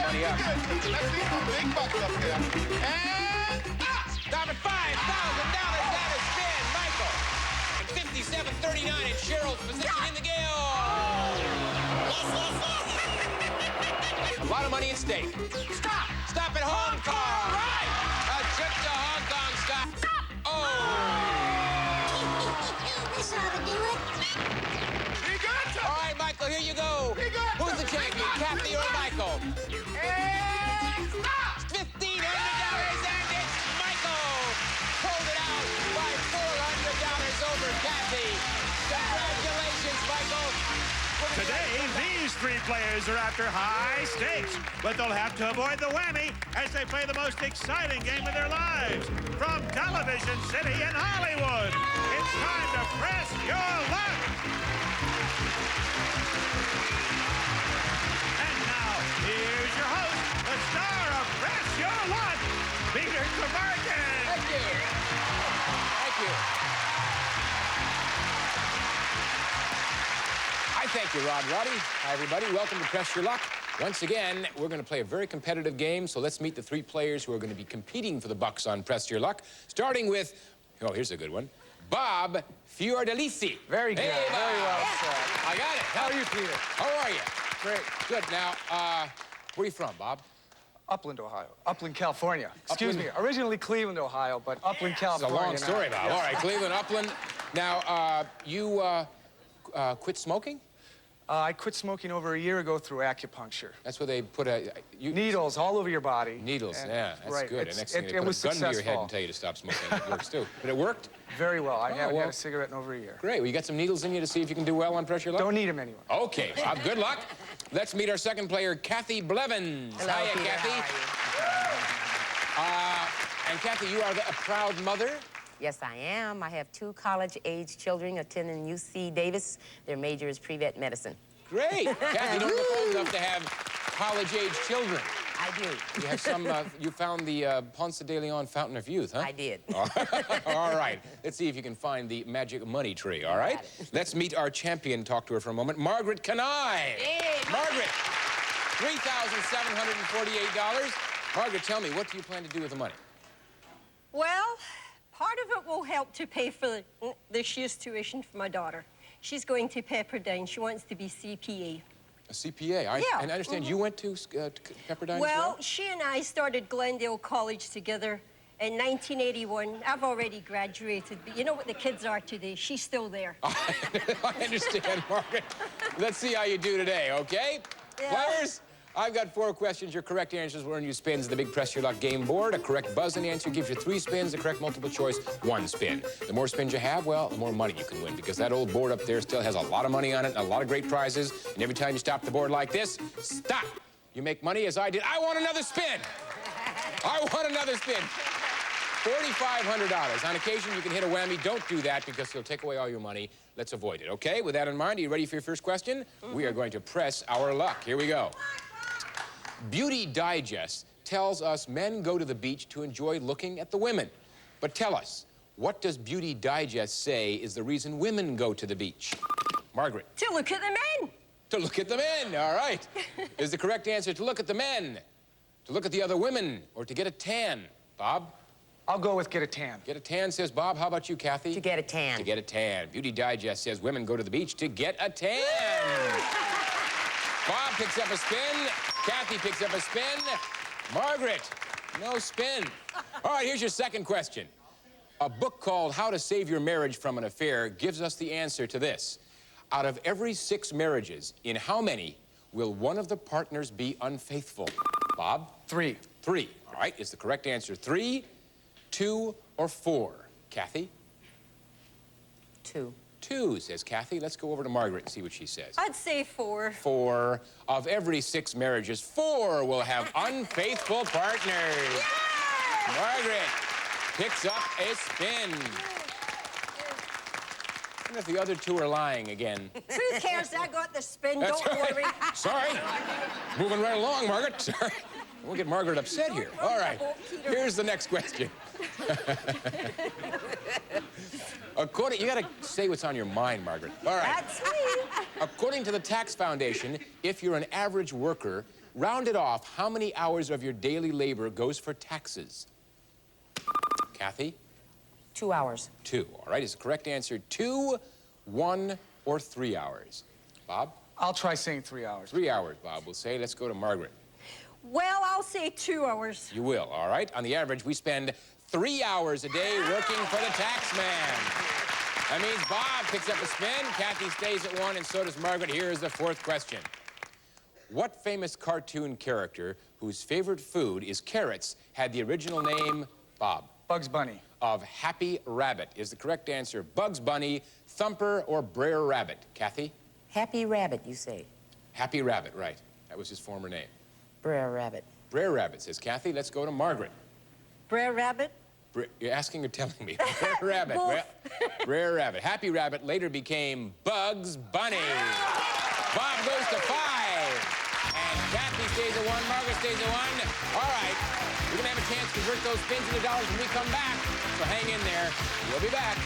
money up. Let's see some big bucks up here. And Stop at $5,000. That is spin, Michael. And 57-39 in Cheryl's position in the game. A lot of money at stake. Stop! Stop at Hong Kong. Right! A trip to Hong Kong. Stop. Oh! This ought to do it. he got you. All right, Michael, here you go. He got Who's you. the champion, Kathy or Michael? And stop. $1,500 and it's Michael. Pulled it out by $400 over Kathy. Congratulations, Michael. Today, these three players are after high stakes, but they'll have to avoid the whammy as they play the most exciting game of their lives. From Television City in Hollywood, it's time to press your luck. And now, here's your host, the star of Press Your Luck, Peter Tremarkin. Thank you. Thank you. I thank you, Rod Roddy. Hi, everybody. Welcome to Press Your Luck. Once again, we're going to play a very competitive game, so let's meet the three players who are going to be competing for the bucks on Press Your Luck, starting with, oh, here's a good one, Bob Fiordalici. Very good. Hey, Bob. Very well said. I got it. How are you, Peter? How are you? Great. Good. Now, where are you from, Bob? Upland, Ohio. Upland, California. Excuse Upland. me. Originally Cleveland, Ohio, but Upland, It's a California. long story, now. Bob. Yes. All right, Cleveland, Upland. Now, you quit smoking? I quit smoking over a year ago through acupuncture. That's where they put Needles all over your body. Needles, And- yeah, that's right. good. It's- And next thing they it put was a gun to your head successful. and tell you to stop smoking. It works too. But it worked? Very well. I haven't well. had a cigarette in over a year. Great. Well, you got some needles in you to see if you can do well on Press Your Luck? Don't need them anyway. Okay, Bob, good luck. Let's meet our second player, Kathy Blevins. Hello, Hiya, Peter. Kathy. How are you? And Kathy, you are a proud mother? Yes, I am. I have 2 college-age children attending UC Davis. Their major is pre-vet medicine. Great. Kathy, don't look old enough to have college-age children. I do. You have some, you found the Ponce de Leon Fountain of Youth, huh? I did. All right. Let's see if you can find the magic money tree, all right? Let's meet our champion, talk to her for a moment, Margaret Kanai. Hey, Margaret, $3,748. Margaret, tell me, what do you plan to do with the money? Well, part of it will help to pay for this year's tuition for my daughter. She's going to Pepperdine. She wants to be CPA. A CPA. Yeah. And I understand you went to Pepperdine as Well, well? she and I started Glendale College together in 1981. I've already graduated, but you know what the kids are today. She's still there. I understand, Margaret. Let's see how you do today, okay? Yeah. Players, I've got 4 questions. Your correct answers will earn you spins in the big Press Your Luck game board. A correct buzzing answer gives you 3 spins. A correct multiple choice, 1 spin. The more spins you have, well, the more money you can win, because that old board up there still has a lot of money on it and a lot of great prizes. And every time you stop the board like this, stop. You make money as I did. I want another spin. I want another spin. $4,500. On occasion, you can hit a whammy. Don't do that because he'll take away all your money. Let's avoid it, okay? With that in mind, are you ready for your first question? We are going to press our luck. Here we go. Beauty Digest tells us men go to the beach to enjoy looking at the women. But tell us, what does Beauty Digest say is the reason women go to the beach? Margaret. To look at the men. To look at the men, all right. Is the correct answer to look at the men, to look at the other women, or to get a tan? Bob? I'll go with get a tan. Get a tan, says Bob. How about you, Kathy? To get a tan. To get a tan. Beauty Digest says women go to the beach to get a tan. Bob picks up a spin. Kathy picks up a spin. Margaret, no spin. All right, here's your second question. A book called How to Save Your Marriage from an Affair gives us the answer to this. Out of every 6 marriages, in how many will one of the partners be unfaithful? Bob? 3. 3. All right, is the correct answer 3, 2, or 4? Kathy? 2. 2, says Kathy. Let's go over to Margaret and see what she says. I'd say 4. 4. Of every 6 marriages, 4 will have unfaithful partners. Yay! Margaret picks up a spin. And if the other 2 are lying again. Who cares? I got the spin. That's Don't right. worry. Sorry. Moving right along, Margaret. Sorry. We'll get Margaret upset here. All right. Here's the next question. You got to say what's on your mind, Margaret. All right. That's me. According to the Tax Foundation, if you're an average worker, Rounded off, how many hours of your daily labor goes for taxes? Kathy? 2 hours. 2. All right, is the correct answer 2, 1, or 3 hours? Bob? I'll try saying 3 hours. 3 hours, Bob will say. Let's go to Margaret. Well, I'll say 2 hours. You will, all right? On the average, we spend 3 hours a day working for the tax man. That means Bob picks up a spin, Kathy stays at 1, and so does Margaret. Here is the 4th question. What famous cartoon character whose favorite food is carrots had the original name, Bob? Bugs Bunny. Of Happy Rabbit. Is the correct answer Bugs Bunny, Thumper, or Brer Rabbit? Kathy? Happy Rabbit, you say. Happy Rabbit, right. That was his former name. Brer Rabbit. Brer Rabbit, says Kathy. Let's go to Margaret. Brer Rabbit? You're asking or telling me? Brer Rabbit. Both. Well, Brer Rabbit. Happy Rabbit later became Bugs Bunny. Bob goes to 5. And Kathy stays at 1. Margaret stays at 1. All right. We're going to have a chance to convert those spins into dollars when we come back. So hang in there. We'll be back.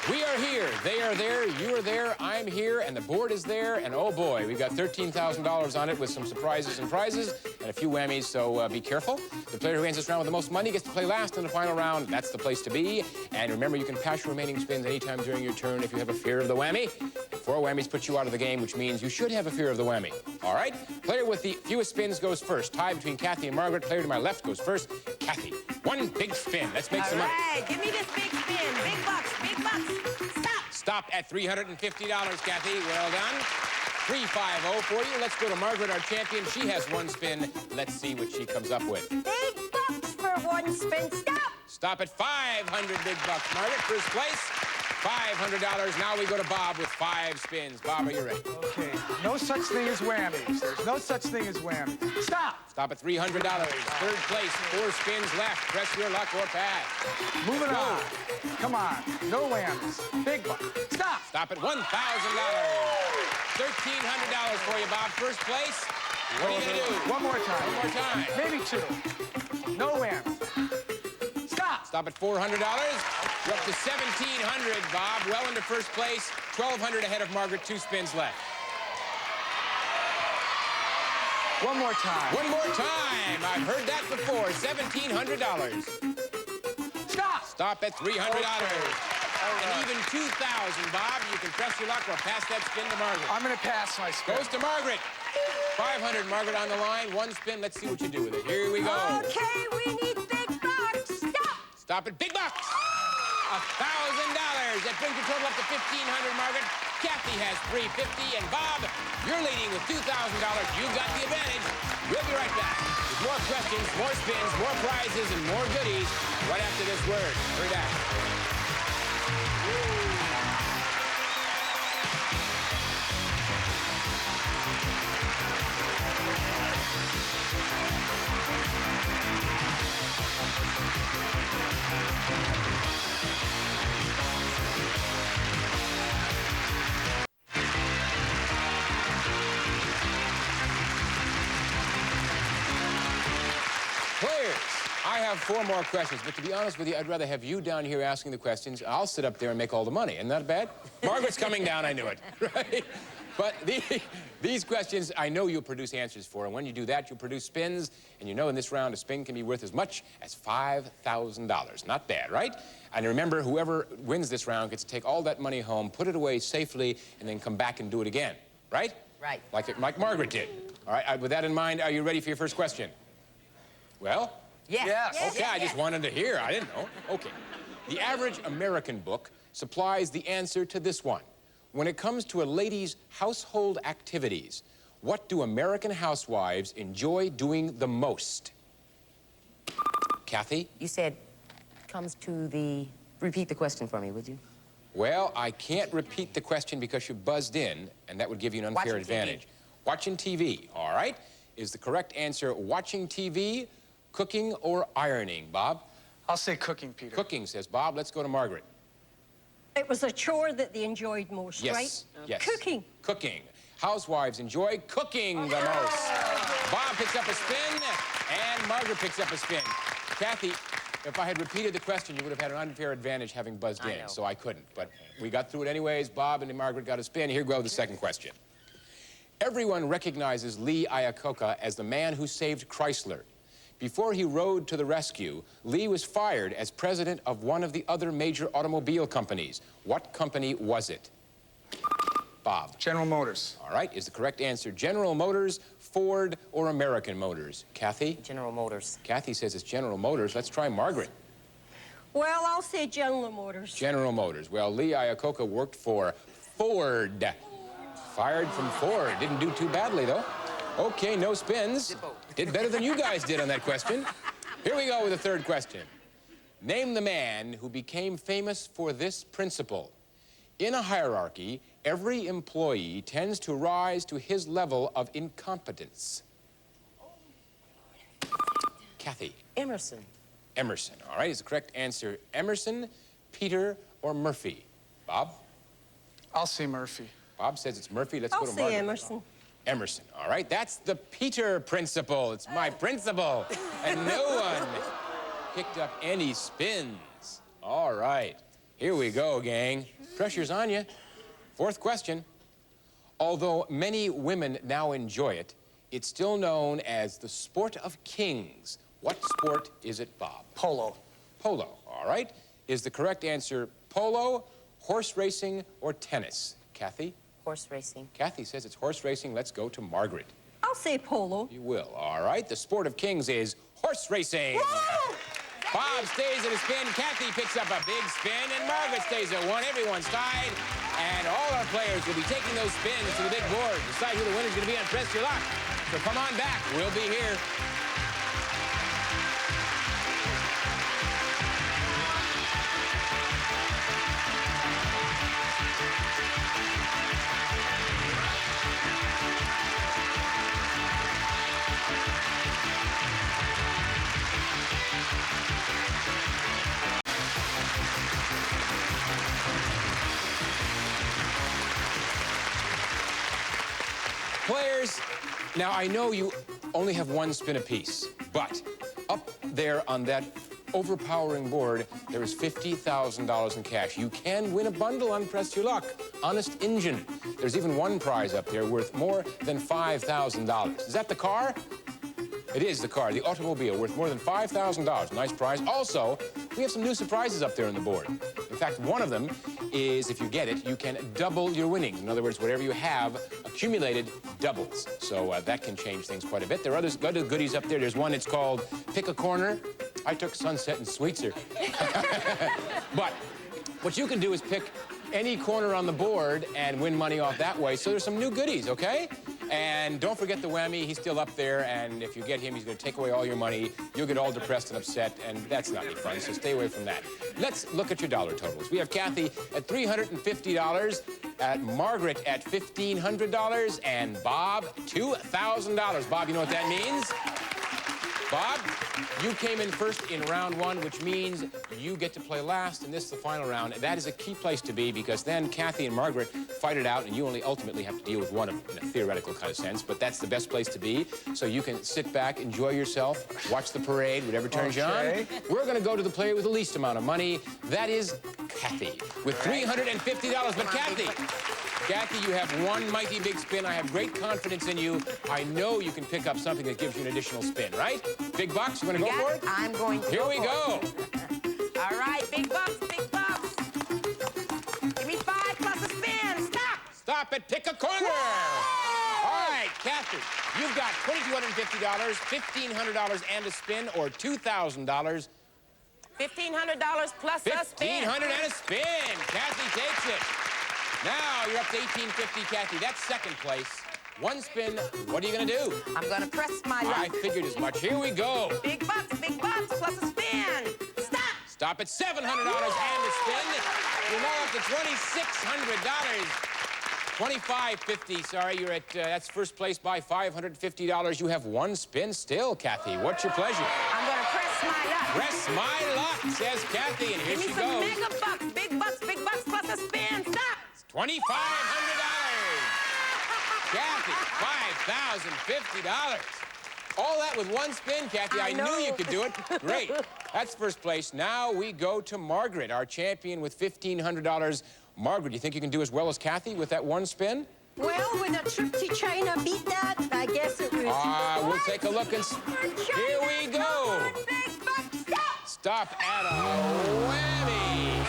We are here, they are there, you are there, I'm here, and the board is there, and oh boy, we've got $13,000 on it with some surprises and prizes and a few whammies, so be careful. The player who ends this round with the most money gets to play last in the final round. That's the place to be. And remember, you can pass your remaining spins anytime during your turn if you have a fear of the whammy. 4 whammies put you out of the game, which means you should have a fear of the whammy. All right? Player with the fewest spins goes first. Tie between Kathy and Margaret. Player to my left goes first. Kathy, 1 big spin. Let's make some money. All right, give me this big spin. Big bucks, big bucks. Stop. Stop at $350, Kathy. Well done. 350 for you. Let's go to Margaret, our champion. She has 1 spin. Let's see what she comes up with. Big bucks for 1 spin. Stop! Stop at 500 big bucks. Margaret, first place. $500. Now we go to Bob with 5 spins. Bob, are you ready? Okay. No such thing as whammies. There's no such thing as whammies. Stop! Stop at $300. Third place, 4 spins left. Press your luck or pass. Moving on. Come on. No whammies. Big bucks. Stop! Stop at $1,000. $1,300 for you, Bob. First place. What are you going to do? One more time. One more time. Maybe 2. No whammies. Stop! Stop at $400. You're up to $1,700, Bob. Well into first place. $1,200 ahead of Margaret. 2 spins left. One more time. One more time. I've heard that before. $1,700. Stop! Stop at $300. And even $2,000, Bob. You can press your luck or pass that spin to Margaret. I'm going to pass my spin. Goes to Margaret. 500, Margaret on the line. 1 spin. Let's see what you do with it. Here we go. Okay, we need big bucks. Stop! Stop at big bucks. $1,000. That brings your total up to $1,500, Margaret. Kathy has $350, and Bob, you're leading with $2,000. You've got the advantage. We'll be right back with more questions, more spins, more prizes, and more goodies right after this word. Hurry back. Players, I have 4 more questions, but to be honest with you, I'd rather have you down here asking the questions. I'll sit up there and make all the money. Isn't that bad? Margaret's coming down, I knew it, right? But these questions, I know you'll produce answers for, and when you do that, you'll produce spins, and you know in this round, a spin can be worth as much as $5,000. Not bad, right? And remember, whoever wins this round gets to take all that money home, put it away safely, and then come back and do it again, right? Right. Like Margaret did. All right, with that in mind, are you ready for your first question? Well? Yes. Yes. Okay, I just wanted to hear. I didn't know. Okay. The average American book supplies the answer to this one. When it comes to a lady's household activities, what do American housewives enjoy doing the most? Kathy? You said comes to the... Repeat the question for me, would you? Well, I can't repeat the question because you buzzed in, and that would give you an unfair Watching advantage. TV. Watching TV, all right? Is the correct answer watching TV, cooking, or ironing, Bob? I'll say cooking, Peter. Cooking, says Bob. Let's go to Margaret. It was a chore that they enjoyed most, Yes, right? yes. Cooking. Cooking. Housewives enjoy cooking the most. Bob picks up a spin, and Margaret picks up a spin. Kathy, if I had repeated the question, you would have had an unfair advantage having buzzed I in, know. so I couldn't. But we got through it anyways. Bob and Margaret got a spin. Here goes the second question. Everyone recognizes Lee Iacocca as the man who saved Chrysler. Before he rode to the rescue, Lee was fired as president of one of the other major automobile companies. What company was it? Bob. General Motors. All right, is the correct answer General Motors, Ford, or American Motors? Kathy? General Motors. Kathy says it's General Motors. Let's try Margaret. Well, I'll say General Motors. General Motors. Well, Lee Iacocca worked for Ford. Fired from Ford. Didn't do too badly, though. Okay, no spins. Did better than you guys did on that question. Here we go with the third question. Name the man who became famous for this principle. In a hierarchy, every employee tends to rise to his level of incompetence. Kathy. Emerson. Emerson. All right, is the correct answer Emerson, Peter, or Murphy? Bob? I'll say Murphy. Bob says it's Murphy. Let's I'll go to say Margaret. Emerson. Emerson. All right, that's the Peter principle. It's my principle. And no one picked up any spins. All right, here we go, gang. Pressure's on you. Fourth question. Although many women now enjoy it, it's still known as the sport of kings. What sport is it, Bob? Polo. Polo. All right. Is the correct answer polo, horse racing, or tennis? Kathy? Horse racing. Kathy says it's horse racing. Let's go to Margaret. I'll say polo. You will. All right. The sport of kings is horse racing. Whoa! Bob stays at a spin. Kathy picks up a big spin, and Margaret stays at one. Everyone's tied. And all our players will be taking those spins to the big board. Decide who the winner's going to be on Press Your Luck. So come on back. We'll be here. Players, now I know you only have one spin apiece, but up there on that overpowering board, there is $50,000 in cash. You can win a bundle on Press Your Luck. Honest Engine. There's even one prize up there worth more than $5,000. Is that the car? It is the car, the automobile, worth more than $5,000. Nice prize. Also, we have some new surprises up there on the board. In fact, one of them is, if you get it, you can double your winnings. In other words, whatever you have, accumulated doubles. So that can change things quite a bit. There are other goodies up there. There's one, it's called Pick a Corner. I took Sunset and Sweetser. But what you can do is pick any corner on the board and win money off that way. So there's some new goodies, okay? And don't forget the whammy. He's still up there, and if you get him, he's going to take away all your money. You'll get all depressed and upset, and that's not any fun, so stay away from that. Let's look at your dollar totals. We have Kathy at $350, at Margaret at $1,500, and Bob, $2,000. Bob, you know what that means? Bob, you came in first in round one, which means you get to play last, and this is the final round. That is a key place to be, because then Kathy and Margaret fight it out, and you only ultimately have to deal with one of them in a theoretical kind of sense, but that's the best place to be. So you can sit back, enjoy yourself, watch the parade, whatever turns you on. We're going to go to the player with the least amount of money. That is Kathy, with $350. But Kathy, you have one mighty big spin. I have great confidence in you. I know you can pick up something that gives you an additional spin, right? Big bucks, you want to go for it? I'm going to Here we go. All right, big bucks, big bucks. Give me 5 plus a spin. Stop. Stop it, pick a corner. All right, Kathy, you've got $2,250, $1,500 and a spin, or $2,000. $1,500 plus a spin. $1,500 and a spin. Kathy takes it. Now you're up to $1,850, Kathy. That's second place. One spin. What are you going to do? I'm going to press my luck. I figured as much. Here we go. Big bucks plus a spin. Stop. Stop at $700 and a spin. You're now up to $2,600. $2,550. Sorry, you're at, that's first place by $550. You have one spin still, Kathy. What's your pleasure? I'm going to press my luck. Press my luck, says Kathy, and here Give she me some goes. mega bucks, big bucks plus the spin. Stop. It's $2,500. Kathy, $5,050. All that with one spin, Kathy. I knew you could do it. Great. That's first place. Now we go to Margaret, our champion with $1,500. Margaret, do you think you can do as well as Kathy with that one spin? Well, would a trip to China beat that? I guess it would. We'll take a look and here we go. Big buck, stop! Stop at a whammy.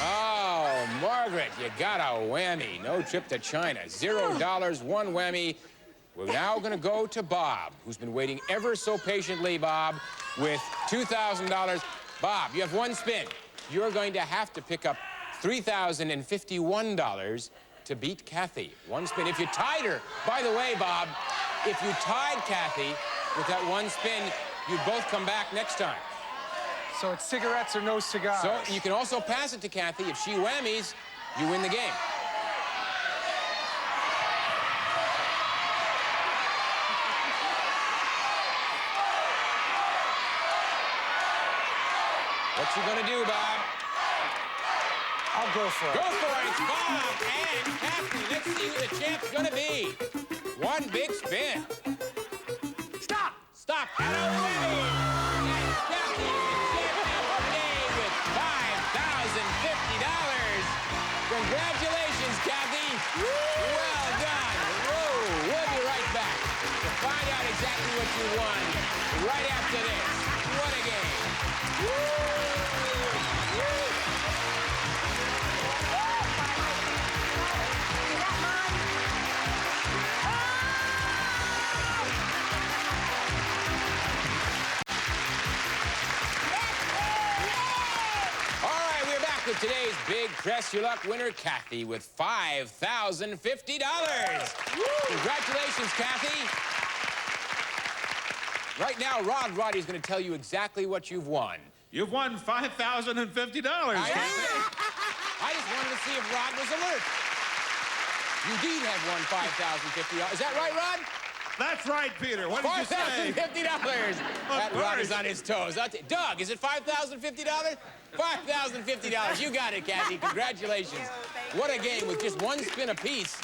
Oh, Margaret, you got a whammy. No trip to China. $0, one whammy. We're now going to go to Bob, who's been waiting ever so patiently, Bob, with $2,000. Bob, you have one spin. You're going to have to pick up $3,051 to beat Kathy. One spin. If you tied her, by the way, Bob, if you tied Kathy with that one spin, you'd both come back next time. So it's cigarettes or no cigars. So you can also pass it to Kathy. If she whammies, you win the game. What you gonna do, Bob? I'll go for it. Go for it. It's Bob and Kathy. Let's see who the champ's gonna be. One big spin. Stop! Stop. And a whammy. And Kathy is the champion today with $5,050. Congratulations, Kathy. Well done. Whoa. We'll be right back to find out exactly what you won right after this. What a game. With today's big Press Your Luck winner, Kathy, with $5,050. Congratulations, Kathy. Right now, Roddy's going to tell you exactly what you've won. You've won $5,050, Kathy. I just wanted to see if Rod was alert. You did have won $5,050. Is that right, Rod? That's right, Peter. What did you say? $5,050. That Rod is on his toes. Doug, is it $5,050? $5,050. You got it, Kathy. Congratulations. What a game with just one spin apiece.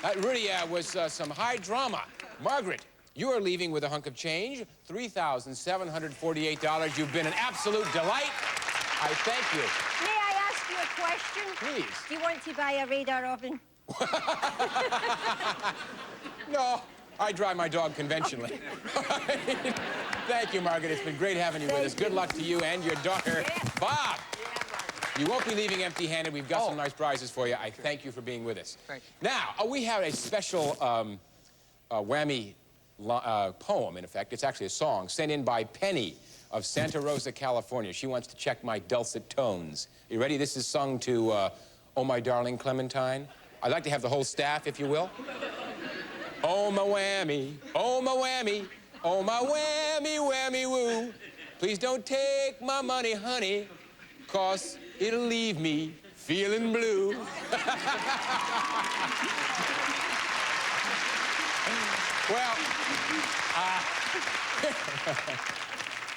That really was some high drama. Margaret, you are leaving with a hunk of change, $3,748. You've been an absolute delight. I thank you. May I ask you a question? Please. Do you want to buy a radar oven? No, I drive my dog conventionally. Thank you, Margaret. It's been great having you with us. Good luck to you and your daughter, Bob. You won't be leaving empty-handed. We've got some nice prizes for you. I thank you for being with us. Thank you. Now, we have a special whammy poem, in effect. It's actually a song sent in by Penny of Santa Rosa, California. She wants to check my dulcet tones. You ready? This is sung to Oh, My Darling Clementine. I'd like to have the whole staff, if you will. Oh, my whammy, oh, my whammy, oh, my whammy, whammy, woo. Please don't take my money, honey, 'cause it'll leave me feeling blue. Well,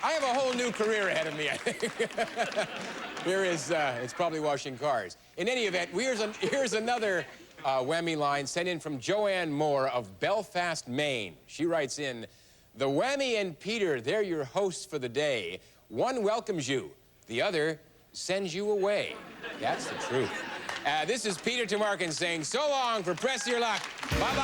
I have a whole new career ahead of me, I think. Here is, it's probably washing cars. In any event, here's another whammy line sent in from Joanne Moore of Belfast, Maine. She writes in, the Whammy and Peter, they're your hosts for the day. One welcomes you, the other sends you away. That's the truth. This is Peter Tomarken saying so long for Press Your Luck. Bye-bye.